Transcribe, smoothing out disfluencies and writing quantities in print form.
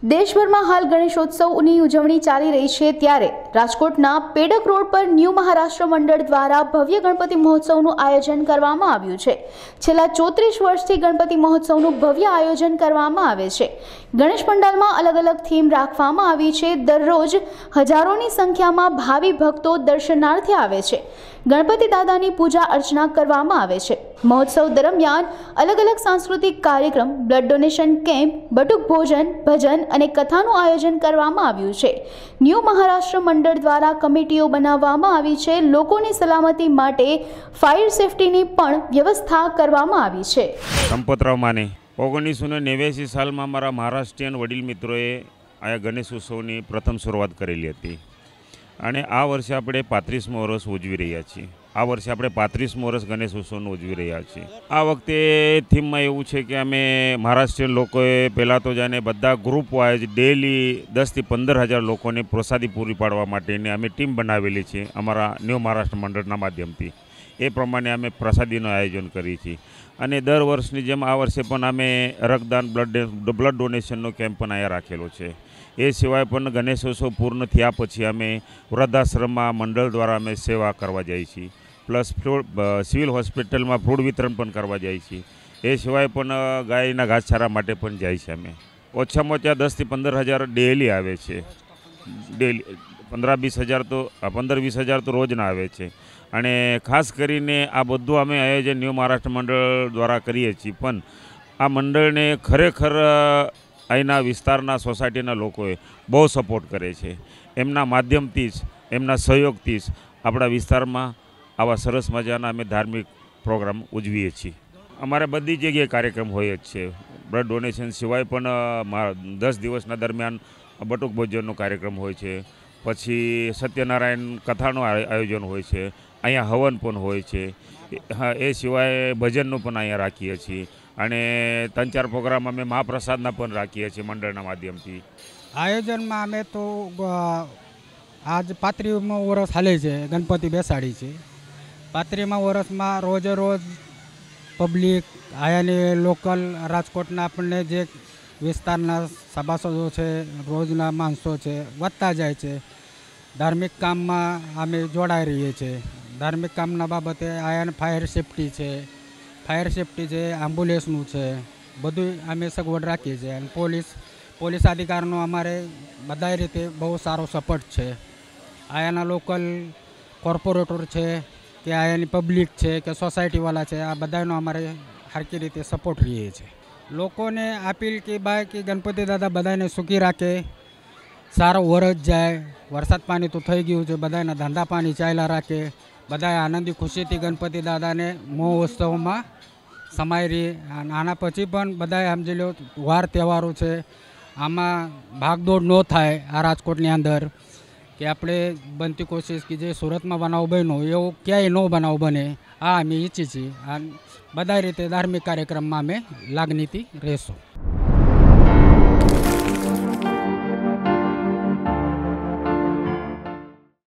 દેશભરમાં હાલ ગણેશોત્સવની ઉજવણી ચાલી રહી છે ત્યારે રાજકોટના પેડક રોડ પર ન્યૂ મહારાષ્ટ્ર મંડળ દ્વારા ભવ્ય ગણપતિ મહોત્સવનું આયોજન કરવામાં આવ્યું છે। છેલ્લા 34 વર્ષથી ગણપતિ મહોત્સવનું ભવ્ય આયોજન કરવામાં આવે છે। ગણેશ પંડાલમાં અલગ અલગ થીમ રાખવામાં આવી છે। દરરોજ હજારોની સંખ્યામાં ભાવિ ભક્તો દર્શનાર્થે આવે છે। ગણપતિ દાદાની પૂજા અર્ચના કરવામાં આવે છે। મહોત્સવ દરમિયાન અલગ અલગ સાંસ્કૃતિક કાર્યક્રમ, બ્લડ ડોનેશન કેમ્પ, બટુક ભોજન, ભજન અને કથાનું આયોજન કરવામાં આવ્યું છે। ન્યૂ મહારાષ્ટ્ર મંડળ દ્વારા કમિટીઓ બનાવવામાં આવી છે। લોકોની સલામતી માટે ફાયર સેફટીની પણ વ્યવસ્થા કરવામાં આવી છે। સંપતરાવ માને 1989 સાલમાં અમારા મહારાષ્ટ્રીયન વડીલ મિત્રોએ આ ગણેશ ઉત્સવની પ્રથમ શરૂઆત કરેલી હતી અને આ વર્ષે આપણે 35મું વર્ષ ઉજવી રહ્યા છીએ। આ વર્ષે આપણે 35મું વર્ષ ગણેશ ઉત્સવનું ઉજવી રહ્યા છીએ। આ વખતે થીમમાં એવું છે કે અમે મહારાષ્ટ્રીયન લોકોએ પહેલાં તો જાણે બધા ગ્રુપ વાઇઝ ડેલી 10થી 15,000 લોકોને પ્રસાદી પૂરી પાડવા માટેની અમે ટીમ બનાવેલી છે અમારા ન્યૂ મહારાષ્ટ્ર મંડળના માધ્યમથી। એ પ્રમાણે અમે પ્રસાદીનું આયોજન કરીએ છીએ અને દર વર્ષની જેમ આ વર્ષે પણ અમે રક્તદાન બ્લડ ડોનેશનનો કેમ્પ પણ અહીંયા રાખેલો છે। એ સિવાય પણ ગણેશોત્સવ પૂર્ણ થયા પછી અમે વૃદ્ધાશ્રમમાં મંડળ દ્વારા અમે સેવા કરવા જઈએ છીએ, પ્લસ સિવિલ હોસ્પિટલમાં ફ્રૂટ વિતરણ પણ કરવા જઈએ છીએ। એ સિવાય પણ ગાયના ઘાસચારા માટે પણ જાય છે અમે। ઓછામાં ઓછા 10થી 15,000 ડેલી આવે છે। ડેલી 15-20 હજાર તો રોજના આવે છે અને ખાસ કરીને આ બધું અમે આયોજન ન્યૂ મહારાષ્ટ્ર મંડળ દ્વારા કરીએ છીએ। પણ આ મંડળને ખરેખર અહીંના વિસ્તારના સોસાયટીના લોકોએ બહુ સપોર્ટ કરે છે। એમના માધ્યમથી જ, એમના સહયોગથી જ આપણા વિસ્તારમાં આવા સરસ મજાના અમે ધાર્મિક પ્રોગ્રામ ઉજવીએ છીએ। અમારે બધી જગ્યાએ કાર્યક્રમ હોય જ છે। બ્લડ ડોનેશન સિવાય પણ 10 દિવસના દરમિયાન બટુક ભોજનનો કાર્યક્રમ હોય છે, પછી સત્યનારાયણ કથાનું આયોજન હોય છે, અહીંયા હવન પણ હોય છે। હા, એ સિવાય ભજનનું પણ અહીંયા રાખીએ છીએ અને 3-4 પ્રોગ્રામ અમે મહાપ્રસાદના પણ રાખીએ છીએ મંડળના માધ્યમથી। આયોજનમાં અમે તો આજ 35મું વર્ષ હાલે છે, ગણપતિ બેસાડી છે। 35મા વર્ષમાં રોજે રોજ પબ્લિક અહીંયાની લોકલ રાજકોટના આપણને જે વિસ્તારના સભાસદો છે, રોજના માણસો છે, વધતા જાય છે। ધાર્મિક કામમાં અમે જોડાઈ રહીએ છીએ। ધાર્મિક કામના બાબતે અહીંયાને ફાયર સેફટી છે, એમ્બ્યુલન્સનું છે, બધું અમે સગવડ રાખીએ છીએ અને પોલીસ અધિકારનો અમારે બધા રીતે બહુ સારો સપોર્ટ છે। અહીંયાના લોકલ કોર્પોરેટર છે કે અહીંયાની પબ્લિક છે કે સોસાયટીવાળા છે, આ બધાનો અમારે સરખી રીતે સપોર્ટ રહીએ છીએ। લોકોને અપીલ કે ભાઈ કે ગણપતિ દાદા બધાને સુખી રાખે, સારો વરસ જાય। વરસાદ પાણી તો થઈ ગયું છે, બધાના ધંધા પાણી ચાલ્યા રાખે, બધા આનંદી ખુશીથી ગણપતિ દાદાને મહોત્સવમાં સમાઈ રહી અને આના પછી પણ બધા સમજી લો વાર તહેવારો છે, આમાં ભાગદોડ ન થાય આ રાજકોટની અંદર કે આપણે બનતી કોશિશ કે જે સુરતમાં બનાવ બન્યો એવો ક્યાંય ન બનાવ બને, આ અમે ઈચ્છીએ છીએ અને બધા રીતે ધાર્મિક કાર્યક્રમમાં અમે લાગણીથી રહેશું।